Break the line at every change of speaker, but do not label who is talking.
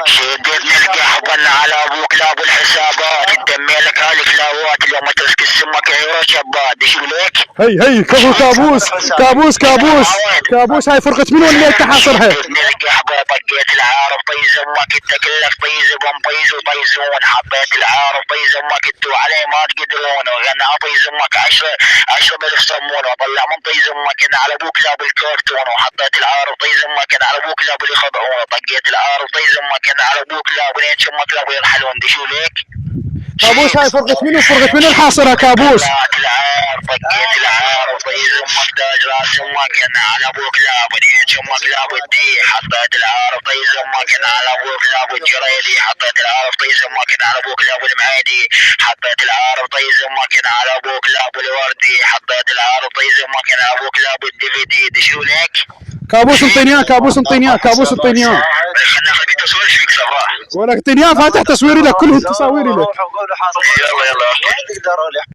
شديتني القحبن على ابوك لابو الحسابات الدمي لك هالكلاوات اليوم ترسك السمك يا شباب دش لك
هي كابوس هاي فرقة مين ولا انت حاصرها؟
شديتني القحبه طقيت العارف طيز امك انت كلك طيز بهم طيز وطيزون حبيت العارف طيز امك انتو علي ما تقدرون وغنى طيز امك 10,000 صمون وطلع من طيز امك انا على ابوك لابو الكرتون وحطيت العارف طيز امك انا على ابوك لابو اللي يخضعون طقيت العارف طيز امك انا على ابوك لابو لين امك لابو يرحلون دشو ليك
كابوس هاي فرقة مين الحاصرها كابوس؟
طقيت العار وطيز امك تاج راس امك انا على ابوك لابو لين امك لابو الدي حطيت العار وطيز امك انا على ابوك لابو الجريدي حطيت العار وطيز امك انا على ابوك لابو المعيدي حطيت العار وطيز امك انا على ابوك لابو الوردي حطيت العار وطيز امك انا على ابوك لابو الديفيدي دشو لك
كابوس انطينياه خلنا
اخلي تصوير فيك صباح
ولك انطينياه فاتح تصويري لك كله تصاويري لك
يلا